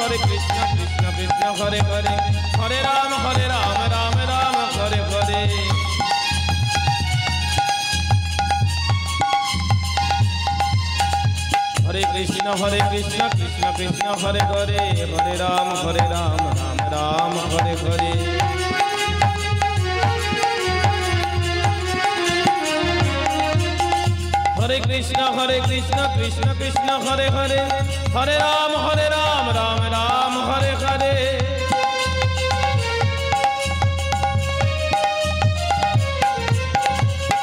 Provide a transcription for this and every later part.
हरे कृष्ण कृष्ण कृष्ण हरे हरे हरे राम राम राम हरे हरे हरे कृष्ण कृष्ण कृष्ण हरे हरे हरे राम राम राम हरे हरे हरे कृष्ण कृष्ण कृष्ण हरे हरे हरे राम राम राम हरे हरे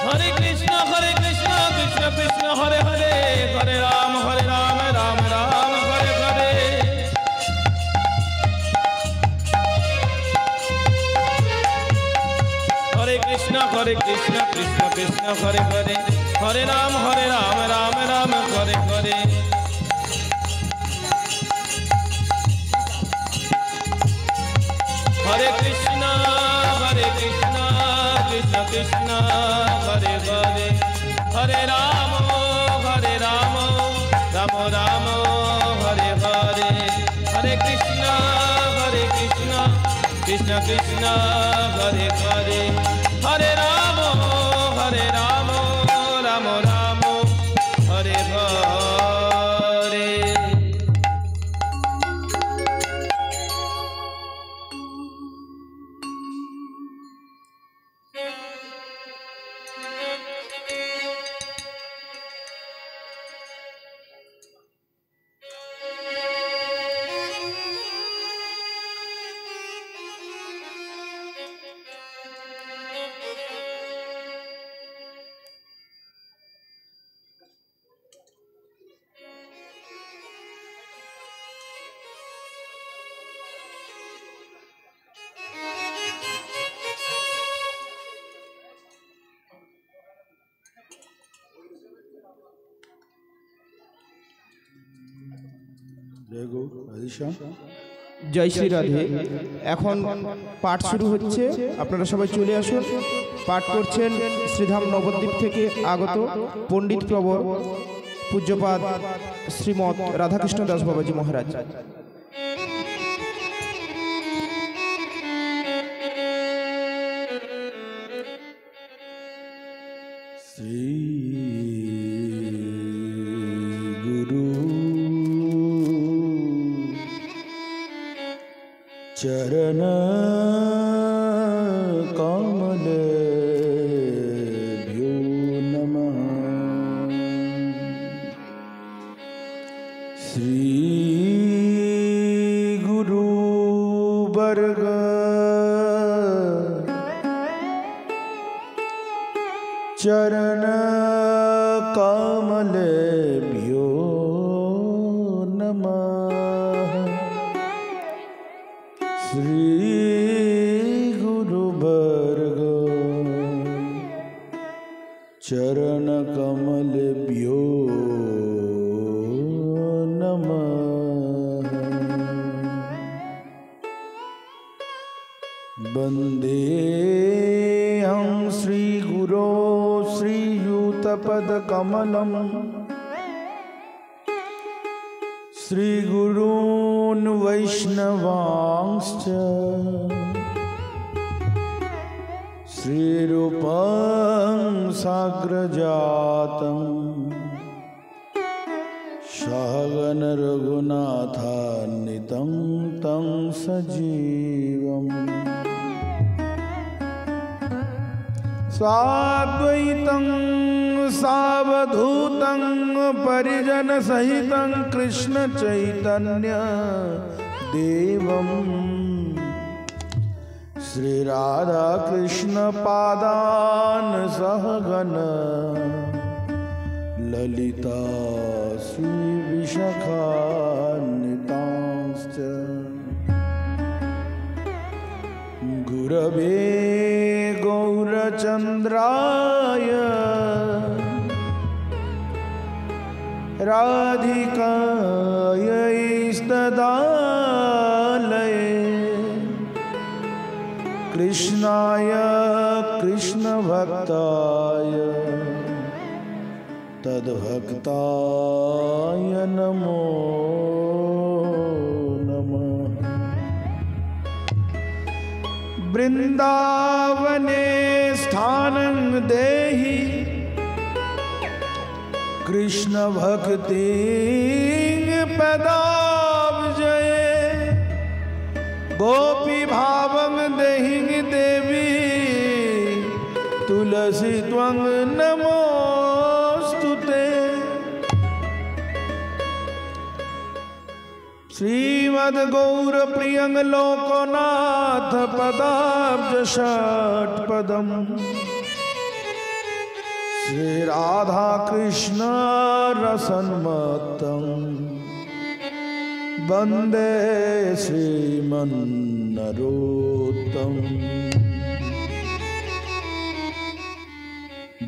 हरे कृष्ण कृष्ण कृष्ण हरे हरे हरे राम राम राम हरे हरे हरे कृष्ण कृष्ण कृष्ण हरे हरे हरे राम राम राम हरे हरे हरे कृष्ण कृष्ण कृष्ण हरे हरे हरे राम राम राम हरे हरे हरे कृष्ण कृष्ण कृष्ण हरे हरे हरे राम राम राम हरे हरे जय श्री राधे এখন পাঠ শুরু হচ্ছে আপনারা সবাই চলে আসুন পাঠ করছেন শ্রীধাম নবদ্বীপ থেকে আগত পণ্ডিত প্রবর পূজ্যপাদ শ্রীমৎ রাধাকৃষ্ণ দাস বাবাজি মহারাজ चरण कमलेभ्यो नमः श्री गुरु वर्ग चरण कमलेभ्यो नमः श्री गुरुवर्ग चरण कमलेभ्यो नमः वन्देऽहं श्री गुरो श्रीयुतपदकमलं श्रीगुरून् वैष्णवांश्च श्रीरूपं साग्रजातं सहगण रघुनाथान्वितं तं सजीवम् साद्वैतं सावधूतं परिजन सहितं कृष्ण चैतन्य देवं श्री राधा कृष्ण पादान् सहगण ललिता श्री विशाखान्वितांश्च गुरवे गौरचन्द्राय राधिकायै कृष्णाय कृष्णभक्ताय तद्भक्ताय नमो नमः। वृंदावने स्थानं देहि कृष्ण भक्ति पदाब्जये गोपी भावं देहि देवी तुलसी त्वं नमोस्तुते। श्रीमद् गौर प्रियं लोकनाथ पदाब्ज षट्पदम् श्री राधा कृष्ण रसन्मत्तं वन्दे श्रीमन्नरोत्तमम्।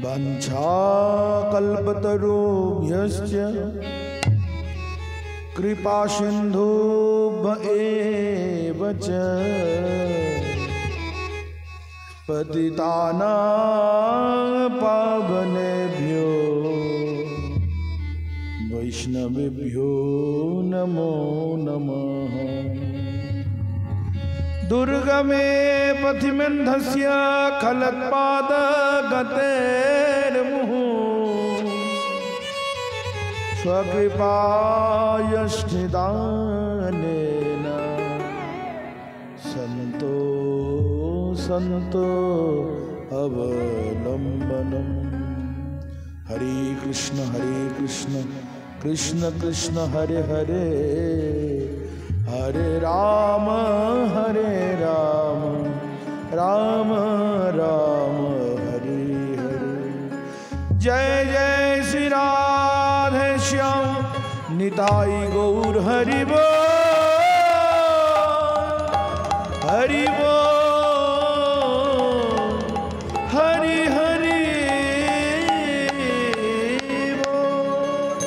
वंशाकल्पतरुभ्यश्च कृपा सिन्धुभ्येव च पतितानां पावनेभ्यो वैष्णवेभ्यो नमो नमः। दुर्गमे पथिमेन्धस्य खलत्पादगतेर्मुहुः स्वकृपायष्ठिदानेन सन्तो सन्तो अवलम्बनम्। हरे कृष्ण कृष्ण कृष्ण हरे हरे हरे राम राम राम हरे हरे। जय जय श्री राधे श्याम निताई गौर हरि बोल हरि बोल हरि हरि बोल।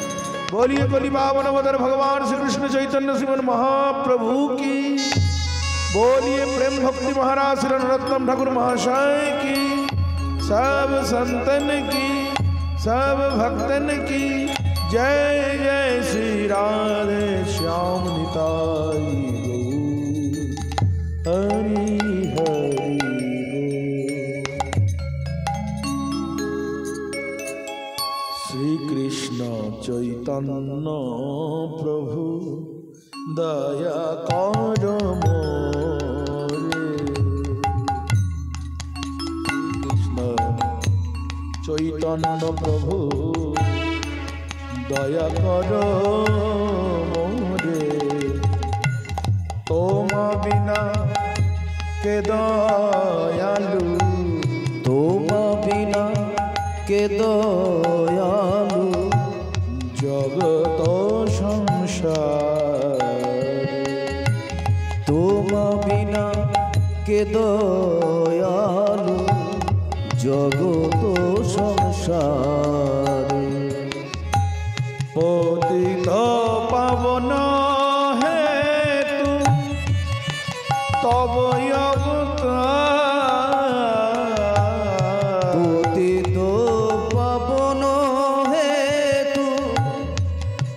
बोलिए कलि पावन अवतार भगवान श्री कृष्ण चैतन्य श्रीमन महाप्रभु की। बोलिए प्रेम भक्ति महाराज श्री रत्नम ठाकुर महाशय की। सब संतन की सब भक्तन की जय जय श्री राधे श्याम निताई गौर हरि हरि बोल। श्री कृष्ण चैतन्य प्रभु दया कर मोरे। कृष्ण चैतन्य प्रभु दया कर मोरे। तोमा बिना के दयालु तोमा बिना के दयालु जगत संसार। तोमा बिना के दयालु जगत संसार। पतित पावन हेतु तब अवतार। पतित पावन हेतु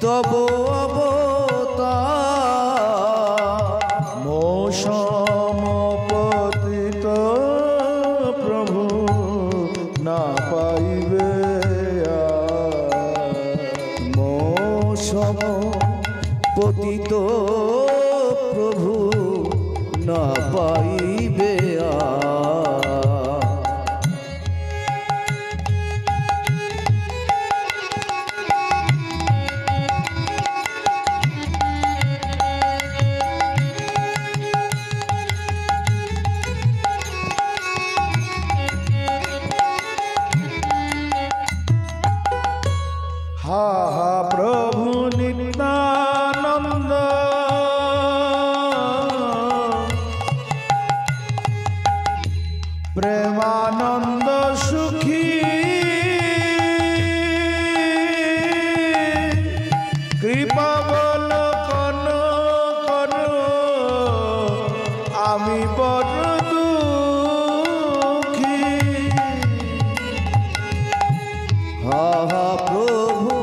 तब अवतार। मोसम पतित प्रभु ना पाइबे सम पतित प्रभु ना पाइबे हा हा प्रभु नित्यानंद प्रेमानंद सुखी कृपा बलकन करो आमी बड़ दुखी। हा हा प्रभु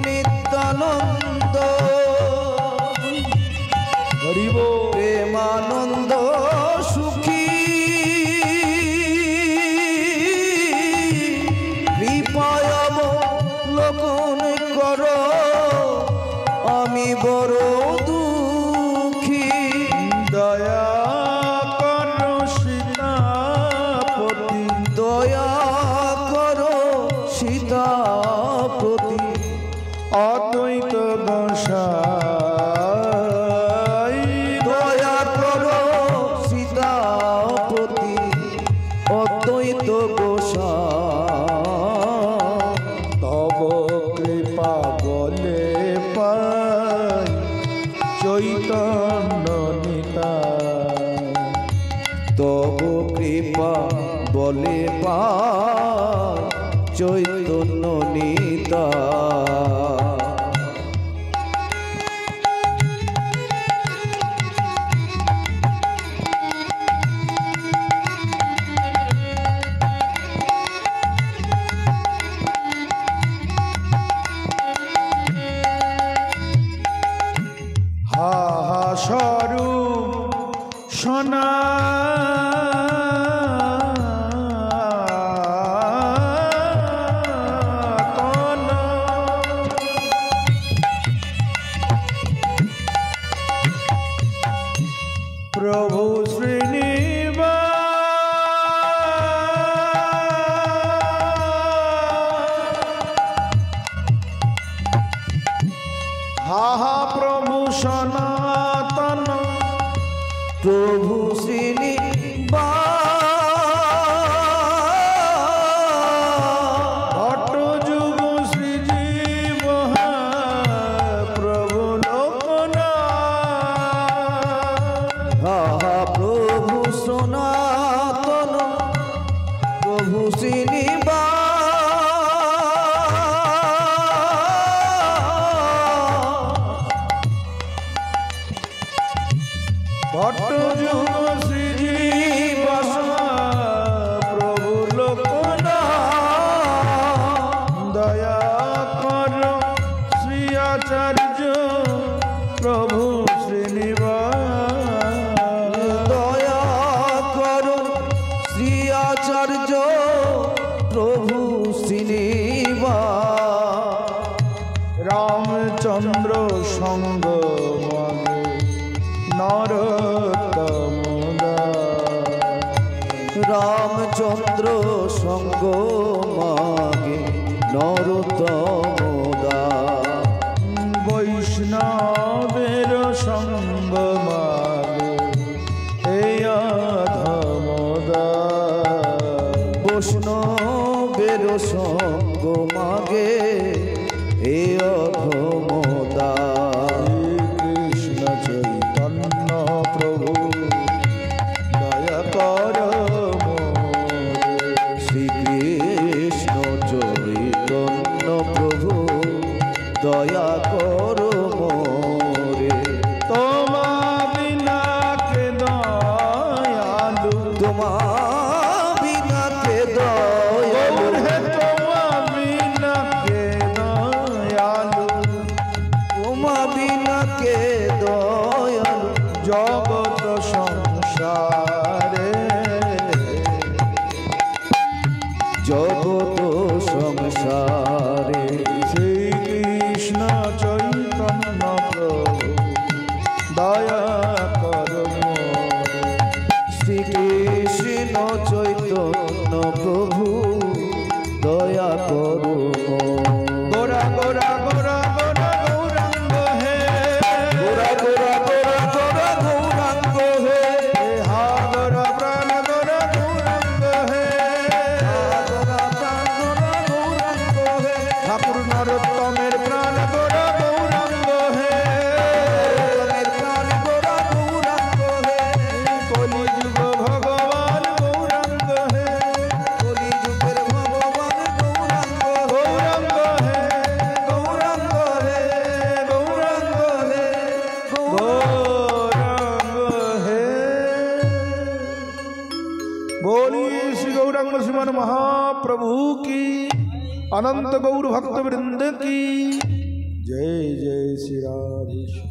नित्यानंद हरि बोल प्रेमानंद सुखी লোকন করো আমি বড় দুঃখী দয়া করো সীতাপতি দয়া করো সীতাপতি অদ্বৈত গোসাই দয়া করো সীতাপতি অদ্বৈত গোসাই তব কৃপা বলে পাই চৈতন্য নিতাই তব কৃপা বলে পা চৈতন্য নিতা হা হা স্বরূপ সোনা প্রভু হা হা প্রভু সনাতন প্রভু ভট্ট যুগ শ্রীজীব প্রভু লোকনাথ হা হা প্রভু সনাতন প্রভু ভট্ট যুগ শ্রীজীব প্রভু লোকনাথ দয়া কর শ্রী আচার্য প্রভু শ্রীনিবাস দয়া করুন শ্রী আচার্য প্রভু শ্রীনিবাস রামচন্দ্র সঙ্গ মাগে নরোত্তম রামচন্দ্র সঙ্গ মাগে নরোত্তম বৈষ্ণবের সঙ্গ মাগে এই অধমদা বৈষ্ণবের সঙ্গ মাগে এ অধমদা কৃষ্ণ চৈতন্য প্রভু দয়া কর শ্রীকৃষ্ণ চৈতন্য প্রভু দয়া করো মোরে তোমা বিনা কে দয়ালু তোমা বিনা কে দয়ালু হে তোমা বিনা কে দয়ালু তোমা বিনা কে দয়ালু জগত সংসারে জগত সংসারে শ্রীকৃষ্ণ চৈতন্য প্রভু দয়া কর শ্রীকৃষ্ণ চৈতন্য প্রভু দয়া করো গোরা গোরা গোরা গোরা গৌরাঙ্গ হে গোরা গোরা গোরা গোরা গৌরাঙ্গ হে হা গোরা প্রাণ গোরা গৌরাঙ্গ হে গোরা প্রাণ গোরা গৌরাঙ্গ হে ঠাকুর নরোত্তমের প্রাণ গোরা গৌরাঙ্গ হে তোমার প্রাণ গোরা গৌরাঙ্গ হে কলিযুগ ভগবান গৌরাঙ্গ হে কলিযুগের ভগবান গৌরাঙ্গ গৌরাঙ্গ হে গৌরাঙ্গ হে গৌরাঙ্গ হে गौरांग है। बोलिए श्री गौरांग श्रीमान महाप्रभु की, अनंत गौर भक्त वृंद की जय जय श्री राधेश्वर।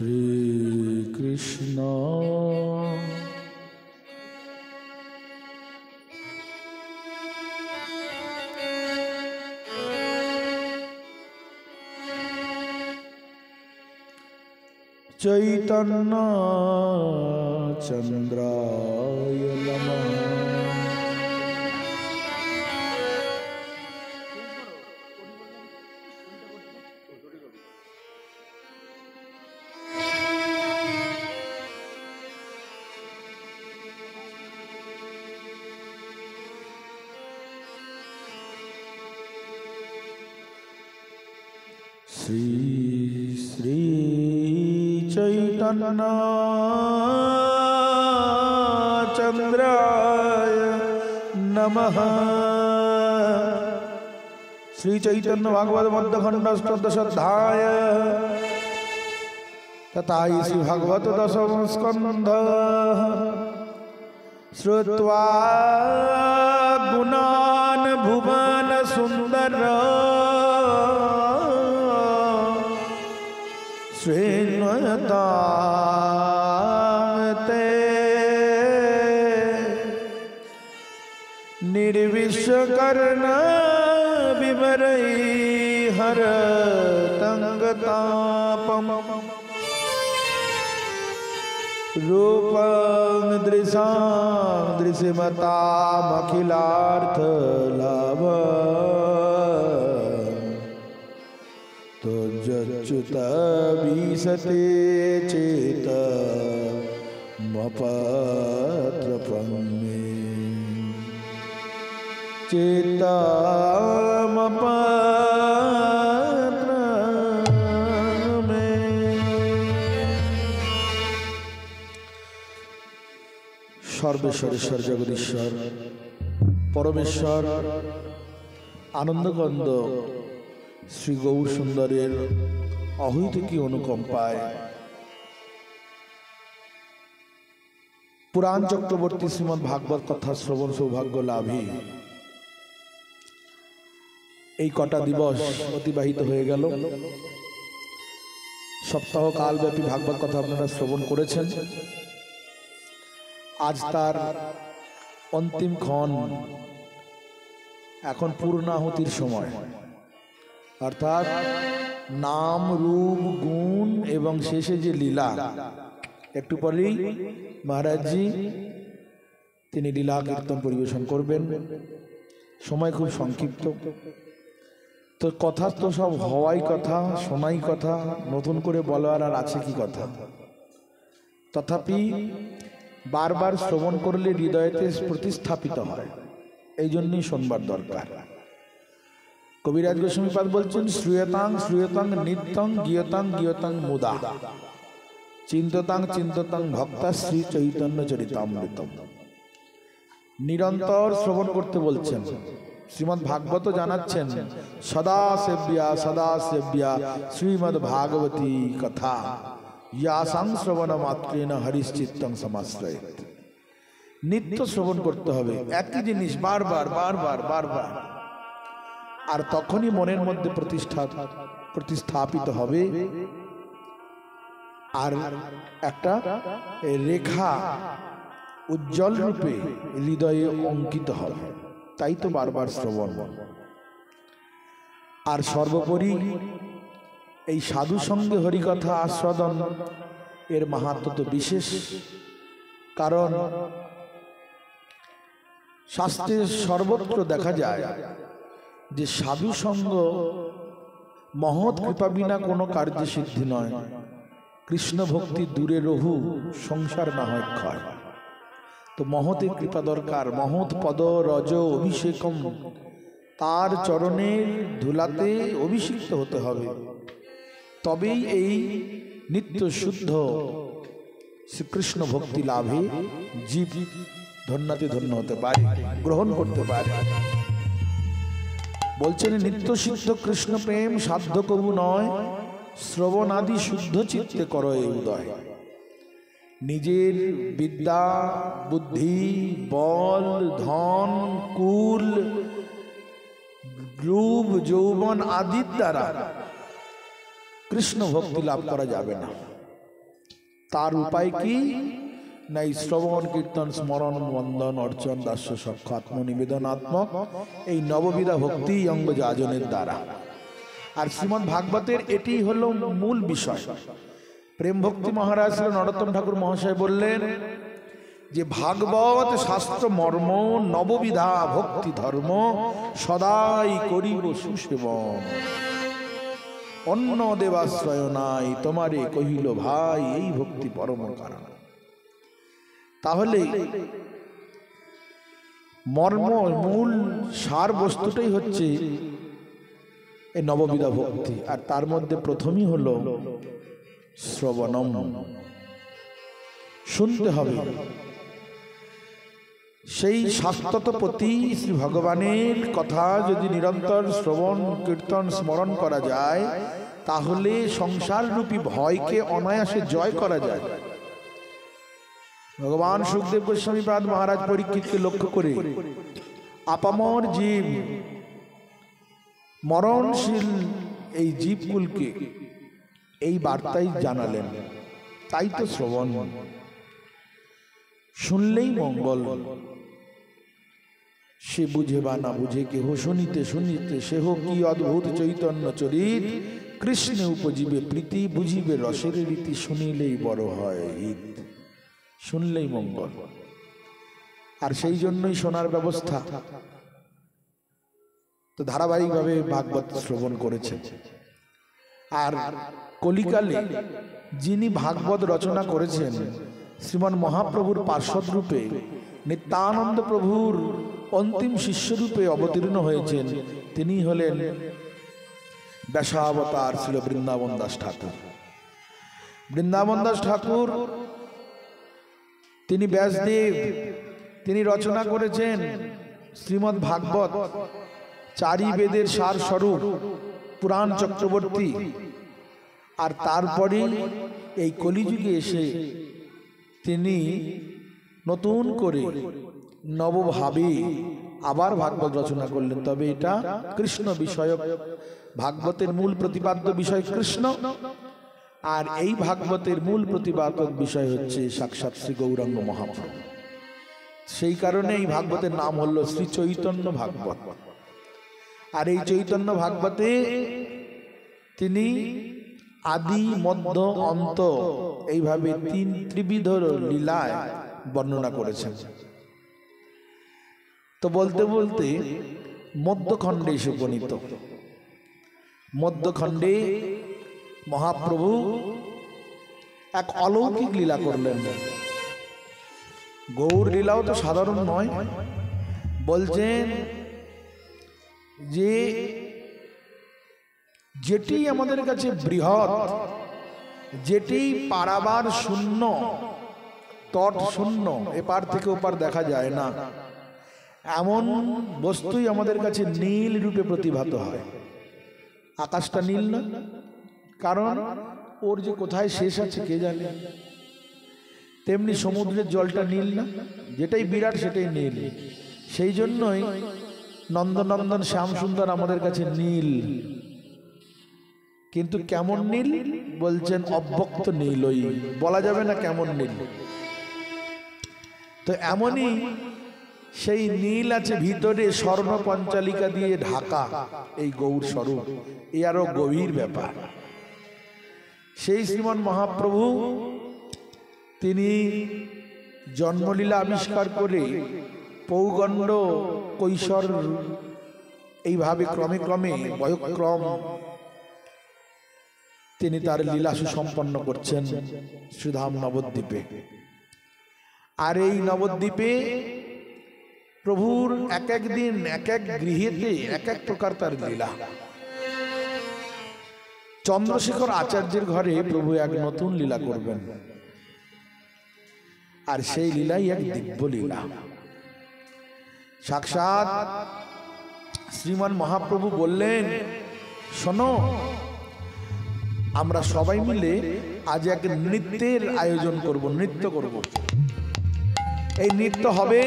শ্রীকৃষ্ণ চৈতন্য চন্দ্রায় নমঃ। শ্রী শ্রী চৈতন্য চন্দ্রায় নমঃ। শ্রী চৈতন্য ভাগবত মধ্যখণ্ড অষ্টাদশ অধ্যায় তথা শ্রী ভাগবত দশম স্কন্ধ। শ্রুত্বা গুণান ভুবন সুন্দর শ্রীমতাতে निर्विश्वकर्ण विवरै हर तंगतापम रूपं दृशां दृश्यमतामखिलार्थ लाभ तो जच्युत विसते चेत मपत्र पन्ने चेता मपत्र में। सर्वेश्वरेश्वर जगदीश्वर परमेश्वर आनंदकंद श्री गौर सुंदरेर अहैतुकी अनुकंपाय पुराण चक्रवर्ती श्रीमद् भागवत कथा श्रवण सौभाग्य लाभी এই কটা দিবস অতিবাহিত হয়ে গেল। সপ্তাহ কালব্যাপী ভাগবত কথা আপনারা শ্রবণ করেছেন। আজ তার অন্তিম ক্ষণ, এখন পূর্ণাহুতির সময়, অর্থাৎ নাম রূপ গুণ এবং শেষে যে লীলা, একটু পরেই মহারাজজি তিনি লীলা কীর্তন পরিবেশন করবেন। সময় খুব সংক্ষিপ্ত, তো কথা তো সব হওয়াই কথা, শোনাই কথা, নতুন করে বলার আর আছে কি কথা। তথাপি বারবার শ্রবণ করলে হৃদয়তে প্রতিস্থাপিত হয়, এই জন্যই শোনবার দরকার। কবিরাজ গোস্বামীপাদ বলছেন শ্রূয়তাং শ্রূয়তাং নিত্যং গীয়তাং গীয়তাং মুদা চিন্ততাং চিন্ততাং ভক্তা শ্রী চৈতন্য চরিতামৃতম। নিরন্তর শ্রবণ করতে বলছেন। শ্রীমদ্ ভাগবত জানাচ্ছেন সদা সেব্যা শ্রীমদ্ ভাগবতী কথা ইয়াসাং শ্রবণ মাত্রেণ হরিশ্চিত্তং সমাশ্রয়েৎ। নিত্য শ্রবণ করতে হবে, একই জিনিস বারবার বারবার বারবার, আর তখনই মনের মধ্যে প্রতিস্থাপিত হবে আর একটা রেখা উজ্জ্বল রূপে হৃদয়ে অঙ্কিত হবে। তাই তো বারবার শ্রবণ। আর সর্বোপরি এই সাধু সঙ্গে হরিকথা আস্বাদন এর মাহাত্ম্য তো বিশেষ, কারণ শাস্ত্রে সর্বত্র দেখা যায় যে সাধু সঙ্গ মহৎ কৃপা বিনা কোনো কার্য সিদ্ধি নয়। কৃষ্ণ ভক্তি দূরে রহু, সংসার না হয় ক্ষয়। তো মহতের কৃপা দরকার। মহৎ পদ রজ অভিষেকম, তার চরণের ধুলাতে অভিষিক্ত হতে হবে, তবেই এই নিত্য শুদ্ধ শ্রীকৃষ্ণ ভক্তি লাভে জীব ধন্যাতে ধন্য হতে পারে, গ্রহণ করতে পারে। বলছেন নিত্য সিদ্ধ কৃষ্ণ প্রেম সাধ্য কবু নয়, শ্রবণাদি শুদ্ধ চিত্তে কর এ উদয়। নিজের বিদ্যা বুদ্ধি বল ধন কুল রূপ যৌবন আদির দ্বারা কৃষ্ণ ভক্তি লাভ করা যাবে না। তার উপায় কি? না এই শ্রবণ কীর্তন স্মরণ বন্দন অর্চন দাস্য সক্ষ আত্মনিবেদনাত্মক এই নববিধা ভক্তি অঙ্গ যাজনের দ্বারা। আর শ্রীমদ্ ভাগবতের এটি হলো মূল বিষয়। প্রেম ভক্তি মহারাজ শ্রী নরোত্তম ঠাকুর মহাশয় বললেন যে ভাগবত শাস্ত্র মর্ম নববিধা ভক্তি ধর্ম সদাই করিব সুসেবন, অন্য দেবাশ্রয় নাই তোমারে কহিল ভাই এই ভক্তি পরম কারণ। তাহলে মর্ম মূল সার বস্তুটাই হচ্ছে এই নববিধা ভক্তি। আর তার মধ্যে প্রথমই হলো শ্রবণম, শুনতে হবে। সেই শাশ্বতপতি শ্রী ভগবানের কথা যদি নিরন্তর শ্রবণ কীর্তন স্মরণ করা যায় তাহলে সংসার রূপী ভয়কে অনায়াসে জয় করা যায়। ভগবান সুখদেব গোস্বামী পাদ মহারাজ পরীক্ষিতকে লক্ষ্য করে আপামর জীব মরণশীল এই জীবকুলকে এই বার্তাই জানালেন। তাই তো শ্রবণ, শুনলেই মঙ্গল। সে বুঝে বা না বুঝে কেহ শুনিতে শুনিতে সেহ কি অদ্ভুত চৈতন্য চরিত, কৃষ্ণে উপজীবে প্রীতি বুঝিবে রসের রীতি, শুনিলেই বড় হয় হিত। শুনলেই মঙ্গল। আর সেই জন্যই শোনার ব্যবস্থা তো ধারাবাহিকভাবে ভাগবত শ্রবণ করেছেন। আর কলিকালে যিনি ভাগবত রচনা করেছেন শ্রীমান মহাপ্রভুর পার্ষদ রূপে নিত্যানন্দ প্রভুর অন্তিম শিষ্য রূপে অবতীর্ণ হয়েছেন, তিনি হলেন ব্যাসাবতার শ্রী বৃন্দাবন দাস ঠাকুর। বৃন্দাবন দাস ঠাকুর তিনি ব্যাসদেব, তিনি রচনা করেছেন শ্রীমদ্ ভাগবত, চারি বেদের সার স্বরূপ পুরাণ চক্রবর্তী। আর তারপরে এই কলিযুগে এসে তিনি নতুন করে নবভাবে আবার ভাগবত রচনা করলেন। তবে এটা কৃষ্ণ বিষয়ক, ভাগবতের মূল প্রতিপাদ্য বিষয় কৃষ্ণ। আর এই ভাগবতের মূল প্রতিপাদক বিষয় হচ্ছে সাক্ষাৎ শ্রী গৌরাঙ্গ মহাপ্রভু। সেই কারণে এই ভাগবতের নাম হলো শ্রী চৈতন্য ভাগবত। আর এই চৈতন্য ভাগবতে তিনি আদি মধ্য অন্ত এইভাবে ত্রিবিধ লীলায় বর্ণনা করেছেন। তো বলতে বলতে মধ্যখণ্ডে এসে উপনীত। মধ্যখণ্ডে মহাপ্রভু এক অলৌকিক লীলা করলেন। গৌর লীলাও তো সাধারণ নয়। বলছেন যে যেটি আমাদের কাছে বৃহৎ, যেটি পারাবার শূন্য, তট শূন্য, এপার থেকে ওপার দেখা যায় না, এমন বস্তুই আমাদের কাছে নীল রূপে প্রতিভাত হয়। আকাশটা নীল না, কারণ ওর যে কোথায় শেষ আছে কে জানে। তেমনি সমুদ্রের জলটা নীল না, যেটাই বিরাট সেটাই নীল। সেই জন্যই নন্দনন্দন শ্যাম সুন্দর আমাদের কাছে নীল। কিন্তু কেমন নীল বলছেন? অব্যক্ত নীল, ওই বলা যাবে না কেমন নীল। তো এমনই সেই নীল আছে ভিতরে স্বর্ণ পঞ্চালিকা দিয়ে ঢাকা এই গৌর স্বরূপ। এ আরো গভীর ব্যাপার। সেই শ্রীমান মহাপ্রভু তিনি জন্মলীলা আবিষ্কার করে পৌগণ্ড কৈশোর এইভাবে ক্রমে ক্রমে বয়ক্রম তিনি তার লীলা সুসম্পন্ন করছেন শ্রীধাম নবদ্বীপে। আর এই নবদ্বীপে প্রভুর এক এক দিন এক এক গৃহেতে এক এক প্রকার তার লীলা। চন্দ্রশেখর আচার্যের ঘরে প্রভু এক নতুন লীলা করবেন। আর সেই লীলাই এক দিব্য লীলা। সাক্ষাৎ শ্রীমান মহাপ্রভু বললেন, শোনো, আমরা সবাই মিলে আজ এক নৃত্যের আয়োজন করব, নৃত্য করব। এই নৃত্য হবে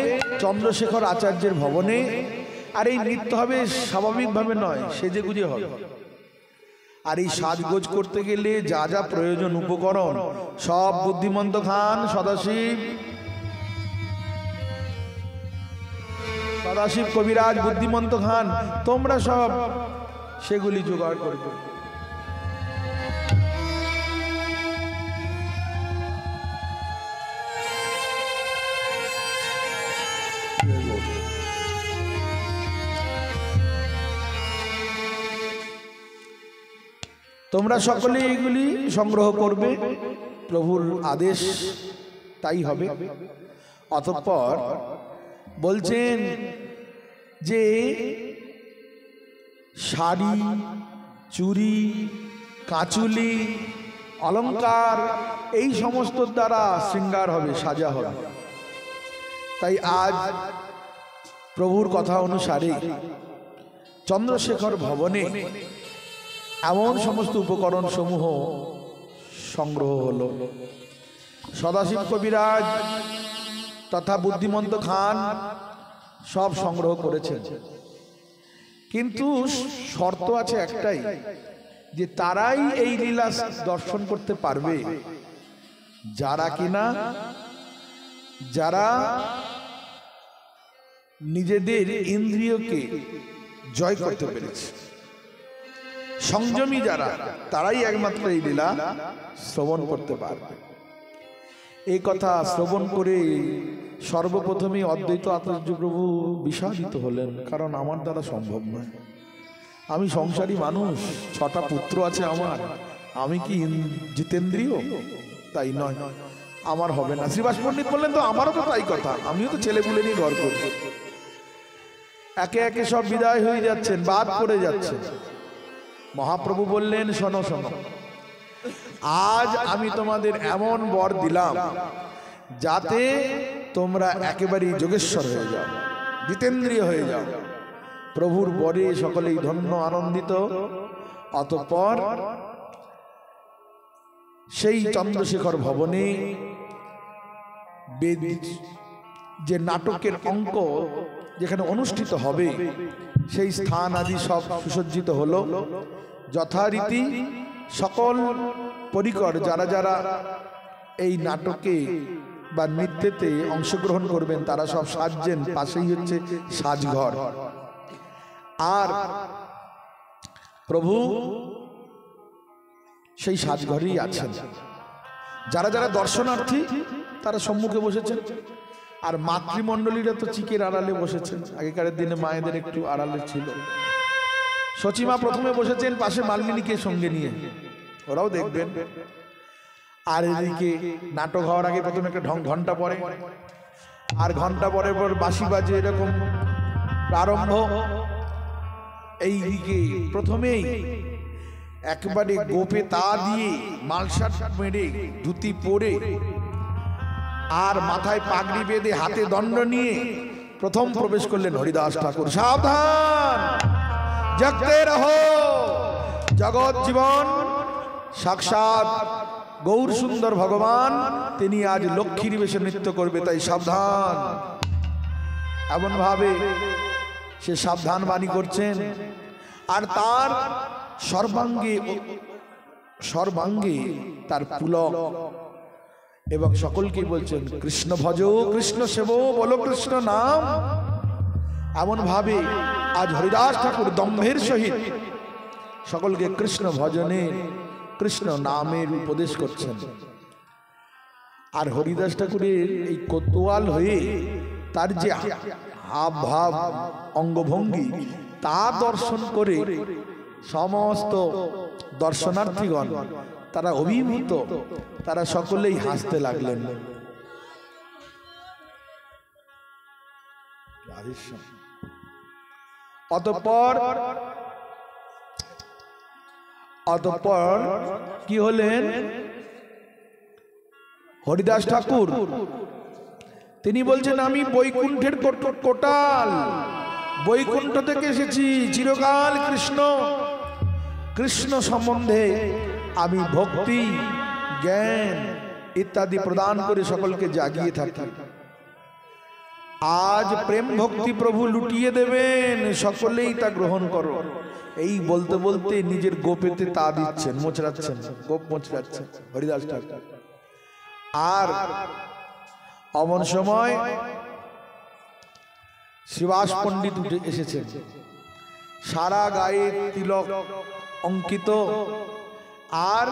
চন্দ্রশেখর আচার্যের ভবনে। আর এই নৃত্য হবে স্বাভাবিকভাবে নয়, সেজে গুজে হবে। আর এই সাজগোজ করতে গেলে যা যা প্রয়োজন উপকরণ সব বুদ্ধিমন্ত খান সদাশিব কবিরাজ বুদ্ধিমন্ত খান তোমরা সব সেগুলি জোগাড় করবে। তোমরা সকলে এগুলি সংগ্রহ করবে, প্রভুর আদেশ তাই হবে। অতঃপর বলছেন যে শাড়ি, চুড়ি, কাঁচুলি, অলংকার এই সমস্ত দ্বারা শৃঙ্গার হবে, সাজা হবে। তাই আজ প্রভুর কথা অনুসারে চন্দ্রশেখর ভবনে এমন সমস্ত উপকরণ সমূহ সংগ্রহ হলো। সদাশিব কবিরাজ তথা বুদ্ধিমন্ত খান সব সংগ্রহ করেছেন, কিন্তু শর্ত আছে একটাই, যে তারাই এই লীলা দর্শন করতে পারবে যারা নিজেদের ইন্দ্রিয়কে জয় করতে পেরেছে, সংযমী যারা, তারাই একমাত্র এই লীলা শ্রবণ করতে পারবে। এই কথা শ্রবণ করে সর্বপ্রথমে অদ্বৈত আচার্য প্রভু বিষাদিত হলেন, কারণ আমার দ্বারা সম্ভব নয়। আমি সংসারী মানুষ, 6টা পুত্র আছে আমার, আমি কি জিতেন্দ্রীয়? তাই নয়, আমার হবে না। শ্রীবাস পণ্ডিত বললেন, তো আমারও তো তাই কথা, আমিও তো ছেলেপুলে নিয়ে ঘর করি। একে একে সব বিদায় হয়ে যাচ্ছেন, বাদ করে যাচ্ছেন। মহাপ্রভু বললেন, শোনো শোনো, আজ আমি তোমাদের এমন বর দিলাম যাতে তোমরা একেবারেই যোগেশ্বর হয়ে যাও, জিতেন্দ্রীয় হয়ে যাও। প্রভুর বরে সকলেই ধন্য, আনন্দিত। অতঃপর সেই চন্দ্রশেখর ভবনে যে নাটকের অঙ্ক যেখানে অনুষ্ঠিত হবে সেই স্থান আদি সব সুসজ্জিত হলো। যথারীতি সকল পরিকর যারা যারা এই নাটকে বা নৃত্যেতে অংশগ্রহণ করবেন তারা সব সাজছেন। পাশেই হচ্ছে সাজঘর, আর প্রভু সেই সাজঘরেই আছেন। যারা যারা দর্শনার্থী তারা সম্মুখে বসেছেন, আর মাতৃমণ্ডলীরা তো চিকের আড়ালে বসেছেন। আগেকার দিনে মায়েদের একটু আড়ালে ছিল। সচিমা প্রথমে বসেছেন পাশে মালিনীকে সঙ্গে নিয়ে, ওরাও দেখবেন। আর এদিকে নাটক হওয়ার আগে প্রথমে একটা ঘন্টা পড়ে, আর ঘন্টা পরে পর বাঁশি বাজে, এরকম প্রারম্ভ। এইদিকে প্রথমেই একবারে গোপে তা দিয়ে মালসাট মেরে ধুতি পরে আর মাথায় পাগড়ি বেঁধে হাতে দণ্ড নিয়ে প্রথম প্রবেশ করলেন হরিদাস ঠাকুর। সাবধান, জাগতে রহো, জগৎ জীবন সাক্ষাৎ গৌর সুন্দর ভগবান তিনি আজ লক্ষ্মীর বেশে নৃত্য করবে, তাই সাবধান। এমন ভাবে সে সাবধান বাণী করছেন। আর তার সর্বাঙ্গে তার পুলক, এবং সকলকে বলছেন কৃষ্ণ ভজ, কৃষ্ণ সেব, বলো কৃষ্ণ নাম। এমন ভাবে আজ হরিদাস ঠাকুর দম্ভের সহিত সকলকে কৃষ্ণ ভজনে, কৃষ্ণ নামের উপদেশ করছেন। আর হরিদাস ঠাকুরের এই কোতোয়াল হয়ে তার যে হাব ভাব অঙ্গভঙ্গি তা দর্শন করে সমস্ত দর্শনার্থীগণ তারা অভিভূত, তারা সকলেই হাসতে লাগলেন। অতঃপর কি হলেন হরিদাস ঠাকুর, তিনি বলছেন আমি বৈকুণ্ঠের কোটাল, বৈকুণ্ঠ থেকে এসেছি। চিরকাল কৃষ্ণ সম্বন্ধে আমি ভক্তি, জ্ঞান ইত্যাদি প্রদান করে সকলকে জাগিয়ে থাকি। আজ প্রেম ভক্তি প্রভু লুটিয়ে দেবেন, সকলেই তা গ্রহণ করো। এই বলতে বলতে নিজের গোপেতে তা দিচ্ছেন, মোচড়াচ্ছেন, গোপ মোচড়াচ্ছেন হরিদাস ঠাকুর। আর অমন সময় শিবাস পণ্ডিত উঠে এসেছেন, সারা গায়ে তিলক অঙ্কিত, আর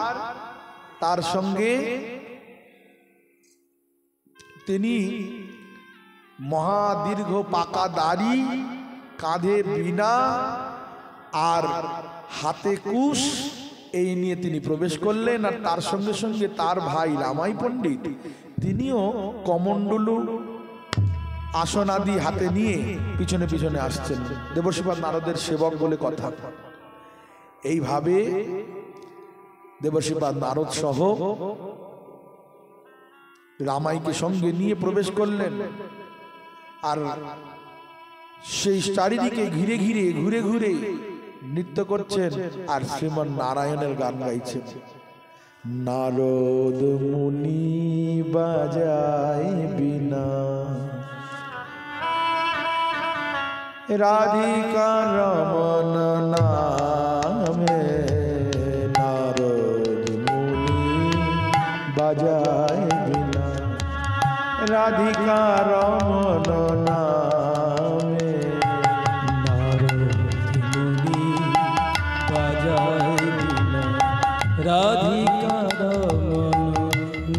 তার সঙ্গে তিনি মহাদীর্ঘ পাকা দাড়ি, কাঁধে বীণা আর হাতে কুশ, এই নিয়ে তিনি প্রবেশ করলেন। আর তার সঙ্গে সঙ্গে তার ভাই রামাই পণ্ডিত, তিনিও কমণ্ডলু আসনাদি হাতে নিয়ে পিছনে পিছনে আসছেন। দেবশ্রীপাদ নারদের সেবক বলে কথা। এইভাবে দেবশ্রীপাদ নারদ সহ রামাইকে সঙ্গে নিয়ে প্রবেশ করলেন। আর সেই চারিদিকে ঘিরে ঘিরে ঘুরে ঘুরে নৃত্য করছেন আর শ্রীমন নারায়ণের গান গাইছেন। নারদ মুনি বাজায় বীণা, রাধিকা রমন নামে, নারদ মুনি বাজায় বীণা, রাধিকা রমন নামে, নারদ মুনি বাজায় বীণা, রাধিকা রমন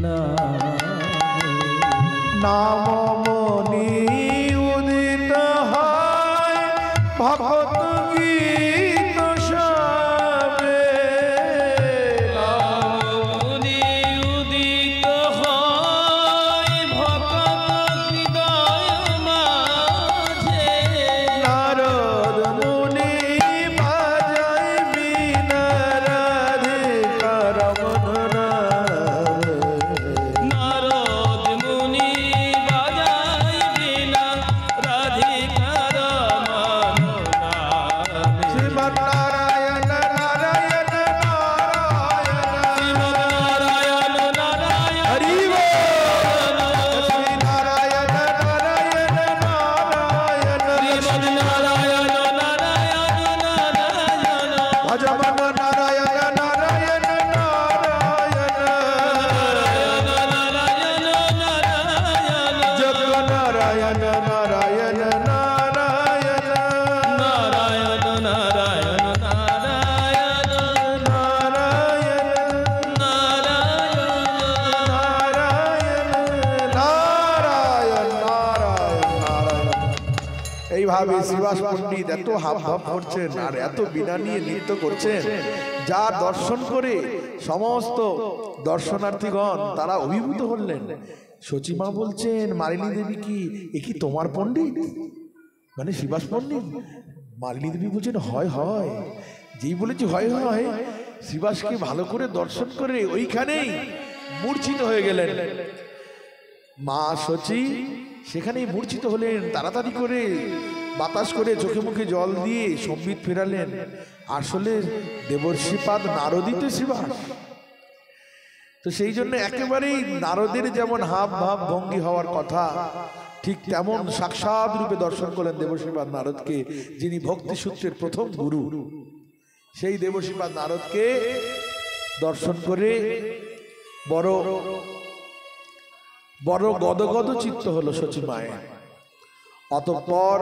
নামে। নাম মনি উদিত হয় ভগত গীত সবে, মুনি উদিত হয় ভক্ত হৃদয় মাঝে, নারদ মুনি বাজায় বীণা, রাধিকা রমন নামে। নারদ মুনি বাজায় বীণা, রাধিকা রমন নামে। শ্রীমৎ নারায়ণ নারায়ণ নারায়ণ, নারায়ণ নারায়ণ হরি বল। শ্রী নারায়ণ নারায়ণ নারায়ণ, শ্রীমদ নারায়ণ নারায়ণ নারায়ণ, ভজমন নারায়ণ নারায়ণ নারায়ণ, নারায়ণ নারায়ণ, যজ্ঞ নারায়ণ নারায়ণ নারায়ণ, নারায়ণ নারায়ণ নারায়ণ, নারায়ণ নারায়ণ নারায়ণ নারায়ণ নারায়ণ। এইভাবে শিবাস পণ্ডিত এত হাব ভাব করছেন আর এত বিনা নিয়ে নৃত্য করছেন, যা দর্শন করে সমস্ত দর্শনার্থীগণ তারা অভিভূত হলেন। সচিমা বলছেন, মালিনী দেবী কি এ কি তোমার পণ্ডিত, মানে শিবাস পণ্ডিত? মালিনী দেবী বলছেন, হয় হয়। যেই বলেছি হয় হয়, শিবাসকে ভালো করে দর্শন করে ওইখানেই মূর্ছিত হয়ে গেলেন। মা সচি সেখানেই মূর্ছিত হলেন। তাড়াতাড়ি করে বাতাস করে চোখে মুখে জল দিয়ে সম্বিত ফেরালেন। আসলে দেবর্ষিপাদ নারদিত শিবাস। তো সেই জন্য একেবারেই নারদের যেমন হাব ভাব ভঙ্গি হওয়ার কথা, ঠিক তেমন সাক্ষাৎ রূপে দর্শন করলেন দেবর্ষিপাদ নারদকে, যিনি ভক্তি সূত্রের প্রথম গুরু। সেই দেবর্ষিপাদ নারদকে দর্শন করে বড় বড় গদগদ চিত্ত হলো সচিমায়ের। অতঃপর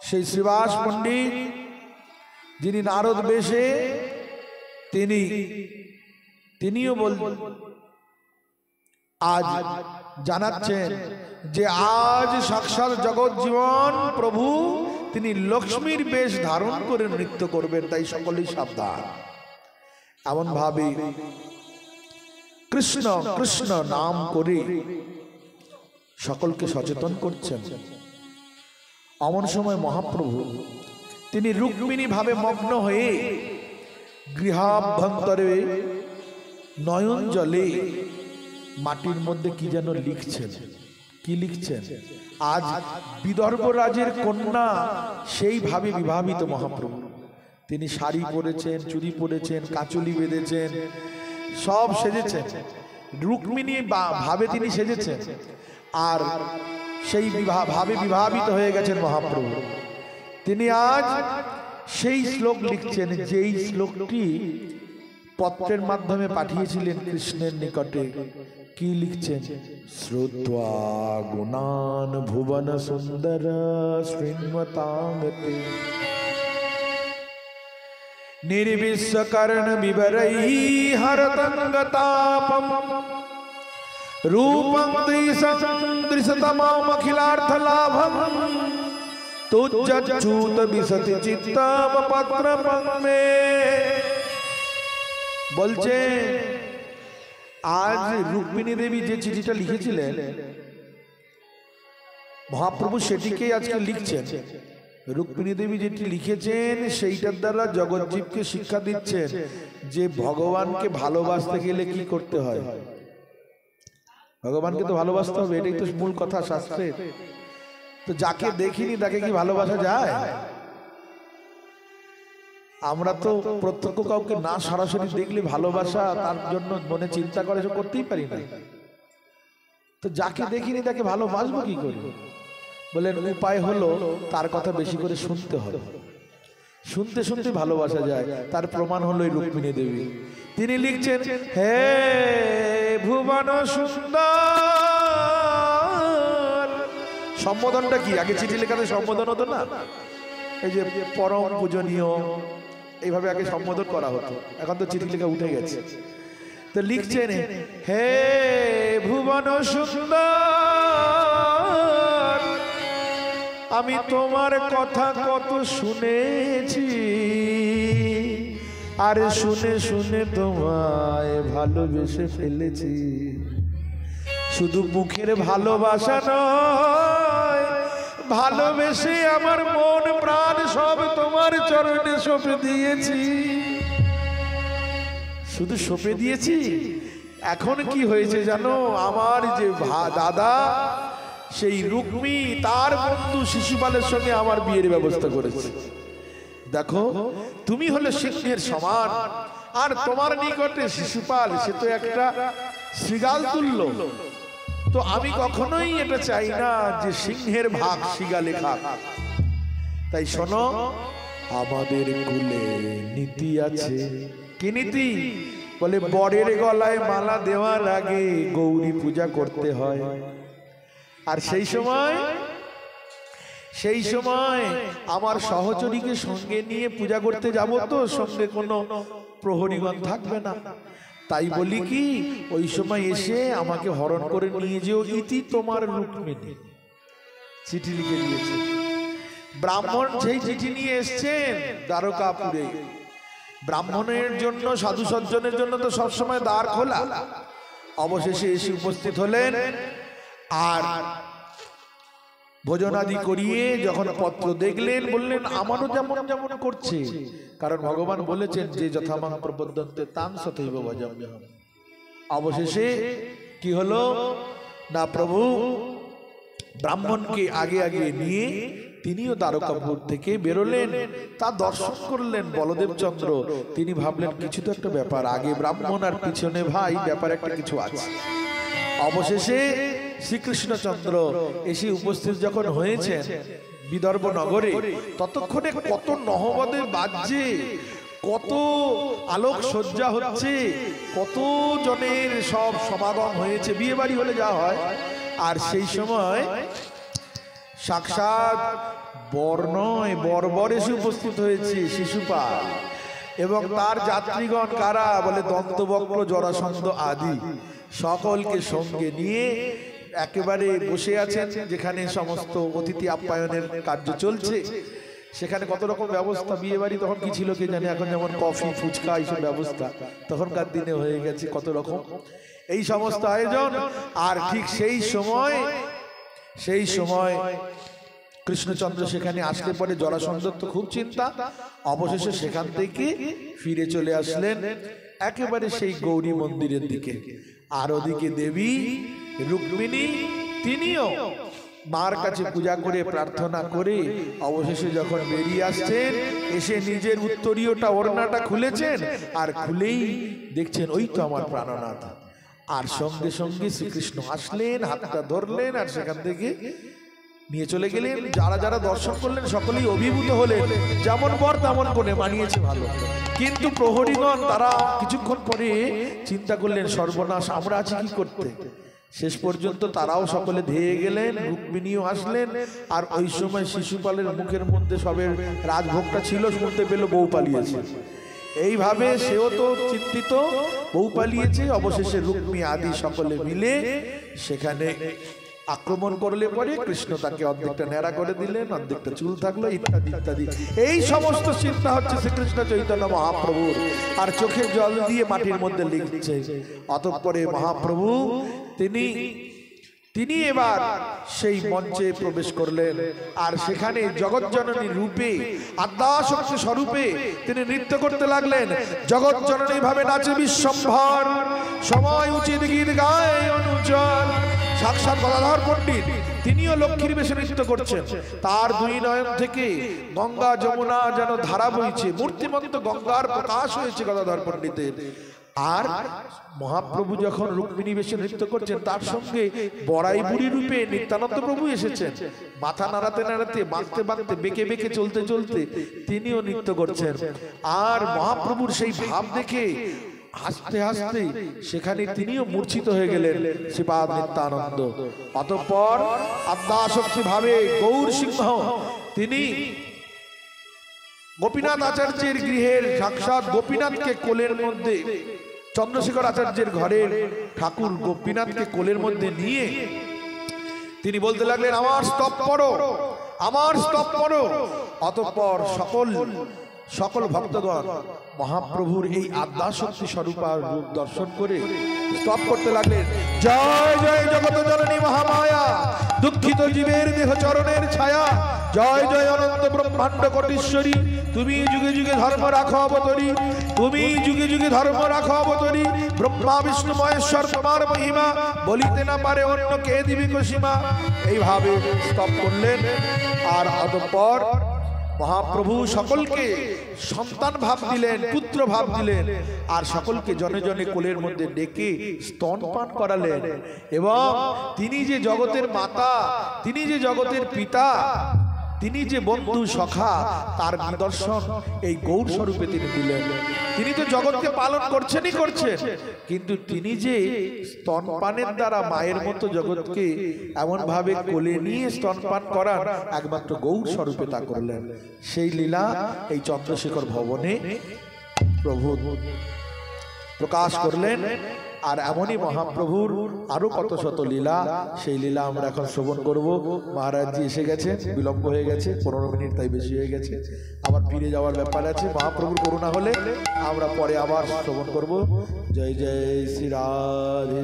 সেই শ্রীবাস পণ্ডিত, যিনি নারদ বেশে, তিনিও আজ জানাচ্ছেন যে আজ সাক্ষাৎ জগৎ জীবন প্রভু তিনি লক্ষ্মীর বেশ ধারণ করে নৃত্য করবেন, তাই সকলেই সাবধান। এমন ভাবে কৃষ্ণ কৃষ্ণ নাম করে সকলকে সচেতন করছেন। এমন সময় মহাপ্রভু তিনি রুক্মিণী ভাবে মগ্ন হয়ে গৃহাভ্যন্তরে নয়ন জলে মাটির মধ্যে কি যেন লিখছেন। কি লিখছেন? আজ বিদর্ভ রাজের কন্যা সেইভাবে বিভাবিত মহাপ্রভু। তিনি শাড়ি পরেছেন, চুড়ি পরেছেন, কাচুলি বেঁধেছেন, সব সেজেছেন, রুক্মিণী ভাবে তিনি সেজেছেন। আর সেই ভাবে বিভাবিত হয়ে গেছেন মহাপ্রভু। তিনি আজ সেই শ্লোক লিখছেন, যেই শ্লোকটি পত্রের মাধ্যমে পাঠিয়েছিলেন কৃষ্ণের নিকটে। কি লিখছেন? শ্রুত্বা গুণান ভুবন সুন্দর শ্রীমতাঙ্গতে নির্বিশ্বকর্ণ বিবরৈ হরতঙ্গতাপম রূপং দৃশতমামখিলার্থলাভম তুজ্জচ্যুত বিশতি চিত্তম পত্রপং মে। বলছে আজ রুক্মিণী দেবী যে চিঠিটা লিখেছিলেন মহাপ্রভু সেটিকে আজকে লিখছেন। রুক্মিণী দেবী যেটি লিখেছেন সেইটার দ্বারা জগজ্জীবকে শিক্ষা দিচ্ছেন যে ভগবানকে ভালোবাসতে গেলে কি করতে হয়। ভগবানকে তো ভালোবাসতে হবে, এটাই তো মূল কথা শাস্ত্রের। তো যাকে দেখিনি তাকে কি ভালোবাসা যায়? আমরা তো প্রত্যক্ষ কাউকে না সরাসরি দেখলে ভালোবাসা তার জন্য মনে চিন্তা করে করতেই পারি না। তো যাকে দেখিনি তাকে ভালোবাসবো কি করে? বলেন উপায় হলো তার কথা বেশি করে শুনতে হবে। শুনতে শুনতে ভালোবাসা যায়। তার প্রমাণ হলো এই রুক্মিণী দেবী। তিনি লিখছেন, হে ভুবন সুন্দর। সম্বোধনটা কি? আগে চিঠি লেখাতে সম্বোধন হতো না, এই যে পরম পূজনীয়, এইভাবে আগে সম্বোধন করা হতো। এখন তো চিঠি লেখা উঠে গেছে। তো লিখছেন, হে ভুবন সুন্দর, আমি তোমার কথা কত শুনেছি, আর শুনে শুনে তোমায় ভালোবেসে ফেলেছি। শুধু মুখের ভালোবাসা নয়, ভালোবেসে আমার মন প্রাণ সব তোমার চরণে সঁপে দিয়েছি। শুধু সঁপে দিয়েছি, এখন কি হয়েছে জানো? আমার যে দাদা সেই রুক্মী তার বন্ধু শিশুপালের সঙ্গে আমার বিয়ের ব্যবস্থা করেছে। দেখো তুমি হলে সিংহের সমান, আর তোমার নিকটে শিশুপাল সে তো একটা শৃগাল তুল্য। তো আমি কখনোই এটা চাই না যে সিংহের ভাগ শৃগালে খাক। তাই শোনো, আমাদের কুলে নীতি আছে। কি নীতি? বলে বরের গলায় মালা দেওয়ার আগে গৌরী পূজা করতে হয়। আর সেই সময় আমার সহচরীকে সঙ্গে নিয়ে পূজা করতে যাব, তো সঙ্গে কোনো প্রহরীগণ থাকবে না। তাই বলি কি, ওই সময় এসে আমাকে হরণ করে নিয়ে যেও। ইতি তোমার রুক্মিণী। চিঠি লিখে দিয়েছে। ব্রাহ্মণ সেই চিঠি নিয়ে এসছেন দ্বারকাপুরে। ব্রাহ্মণের জন্য, সাধু সজ্জনের জন্য তো সবসময় দ্বার খোলা। অবশেষে এসে উপস্থিত হলেন, আর ভোজনাদি করিয়ে যখন পত্র দেখলেন, বললেন আমারও যেমন যেমন করছে। কারণ ভগবান বলেছেন যে যথামাং প্রপদ্যন্তে তাং সতৈব ভজাম্যহম। অবশেষে কি হলো না, প্রভু ব্রাহ্মণকে আগে আগে নিয়ে তিনিও দ্বারকাপুর থেকে বেরোলেন। তা দর্শন করলেন বলদেব চন্দ্র। তিনি ভাবলেন কিছু তো একটা ব্যাপার, আগে ব্রাহ্মণ আর পিছনে ভাই, ব্যাপার একটা কিছু আছে। অবশেষে শ্রীকৃষ্ণচন্দ্র এসে উপস্থিত যখন হয়েছেন বিদর্ভ নগরে, ততক্ষণে কত নহবদে বাজছে, কত আলোক সজ্জা হচ্ছে, কত জনের সব সমাগম হয়েছে। বিয়ে বাড়ি হলে যা হয়। আর সেই সময় সাক্ষাৎ বর নয়, বর্বর এসে উপস্থিত হয়েছে শিশুপাল, এবং তার যাত্রীগণ কারা? বলে দন্তবক্র, জরাসন্ধ আদি সকলকে সঙ্গে নিয়ে একেবারে বসে আছেন, যেখানে সমস্ত অতিথি আপ্যায়নের কার্য চলছে। সেখানে কত রকম ব্যবস্থা। বিয়ে বাড়ি তখন কি ছিল কে জানে, এখন যেমন কফি ফুচকা এইসব ব্যবস্থা তখনকার দিনে হয়ে গেছে কত রকম এই সমস্ত আয়োজন। আর ঠিক সেই সময় কৃষ্ণচন্দ্র সেখানে আসলে পরে জরাসন্ধর তো খুব চিন্তা। অবশেষে সেখান থেকে ফিরে চলে আসলেন একেবারে সেই গৌরী মন্দিরের দিকে। আর ওদিকে দেবী রুক্মিণী তিনিও মার কাছে পূজা করে প্রার্থনা করে অবশেষে যখন বেরিয়ে আসছেন, এসে নিজের উত্তরীয়টা ওড়নাটা খুলেছেন, আর খুলেই দেখছেন ওই তো আমার প্রাণনাথ। আর সঙ্গে সঙ্গে শ্রীকৃষ্ণ আসলেন, হাতটা ধরলেন আর সেখান থেকে নিয়ে চলে গেলেন। যারা যারা দর্শন করলেন সকলেই অভিভূত হলেন, যেমন বর তেমন কোণে মানিয়েছে ভালো। কিন্তু প্রহরীগণ তারা কিছুক্ষণ পরে চিন্তা করলেন, সর্বনাশ, আমরা আছি কি করতে। শেষ পর্যন্ত তারাও সকলে ধেয়ে গেলেন, রুক্মিণীও আসলেন। আর ওই সময় শিশুপালের মুখের মধ্যে সবের রাজভোগটা ছিল, শুনতে পেল বউ পালিয়েছে। এইভাবে সেও তো চিন্তিত, বউ পালিয়েছে। অবশেষে রুক্মী আদি সকলে মিলে সেখানে আক্রমণ করলে পরে কৃষ্ণ তাকে অর্ধেকটা ন্যাড়া করে দিলেন, অর্ধেকটা চুল থাকলো, ইত্যাদি ইত্যাদি। এই সমস্ত চিন্তা হচ্ছে শ্রীকৃষ্ণ চৈতন্য মহাপ্রভুর, আর চোখের জল দিয়ে মাটির মধ্যে লিখছে। অতঃপরে মহাপ্রভু তিনি এবার সেই মঞ্চে প্রবেশ করলেন, আর সেখানে জগৎজননী রূপে, আদ্যাশক্তি স্বরূপে তিনি নৃত্য করতে লাগলেন। জগৎজননী ভাবে নাচে বিশ্বম্ভর, সময় উচিত গীত গায় অনুচর। সাক্ষাৎ গদাধর পণ্ডিত তিনিও লক্ষ্মীর বেশে নৃত্য করছেন। তার দুই নয়ন থেকে গঙ্গা যমুনা যেন ধারা বইছে, মূর্তিমন্ত গঙ্গার প্রকাশ হয়েছে গদাধর পণ্ডিতের। আর মহাপ্রভু যখন রুক্মিণী বেশে নৃত্য করছেন, তার সঙ্গে বড়াই বুড়ি রূপে নিত্যানন্দ প্রভু এসেছেন। মাথা নাড়াতে নাড়াতে, বাঁকতে বাঁকতে, বেঁকে বেঁকে চলতে চলতে তিনিও নৃত্য করছেন। আর মহাপ্রভুর সেই ভাব দেখে হাসতে হাসতে সেখানে তিনিও মূর্ছিত হয়ে গেলেন শ্রীপাদ নিত্যানন্দ। অতঃপর আদ্যাশক্তি ভাবে গৌর সিংহ তিনি গোপীনাথ আচার্যের গৃহের সাক্ষাৎ গোপীনাথকে কোলের মধ্যে, চন্দ্রশেখর আচার্যের ঘরের ঠাকুর গোপীনাথকে কোলের মধ্যে নিয়ে তিনি বলতে লাগলেন, আমার স্তব পড়ো, আমার স্তব পড়ো। অতঃপর সকল ভক্তগণ মহাপ্রভুর এই আদ্যাশক্তি স্বরূপার রূপ দর্শন করে স্তব করতে লাগলেন। জয় জয় জগত জননী মহামায়া, দুঃখিত জীবের দেহ চরণের ছায়া। জয় জয় অনন্ত ব্রহ্মাণ্ড কোটীশ্বরী, তুমি যুগে যুগে ধর্ম রাখো অবতরী, তুমি যুগে যুগে ধর্ম রাখো অবতরী। ব্রহ্মা বিষ্ণু মহেশ্বর তোমার মহিমা, বলিতে না পারে অন্য কে দিবে সীমা। এইভাবে স্তব করলেন। আর অতঃপর মহাপ্রভু সকলকে সন্তান ভাব দিলেন, পুত্র ভাব দিলেন, আর সকলকে জনে জনে কোলের মধ্যে ডেকে স্তনপান করালেন। এবং তিনি যে জগতের মাতা, তিনি যে জগতের পিতা, তিনি যে বন্ধু সখা, তার নিদর্শন এই গৌর স্বরূপে তিনি দিলেন। তিনি তো জগৎকে পালন করছেনই করছেন, কিন্তু তিনি যে স্তনপানের দ্বারা মায়ের মতো জগৎকে এমন ভাবে কোলে নিয়ে স্তনপান করার একমাত্র গৌর স্বরূপে তা করলেন। সেই লীলা এই চন্দ্রশেখর ভবনে প্রভু প্রকাশ করলেন। আর এমনই মহাপ্রভুর আরো কত শত লীলা, সেই লীলা আমরা এখন শ্রবণ করব। মহারাজজি এসে গেছে, বিলম্ব হয়ে গেছে, 15 মিনিট তাই বেশি হয়ে গেছে, আবার ফিরে যাওয়ার ব্যাপার আছে। মহাপ্রভুর করুণা হলে আমরা পরে আবার শ্রবণ করব। জয় জয় শ্রী রাধে।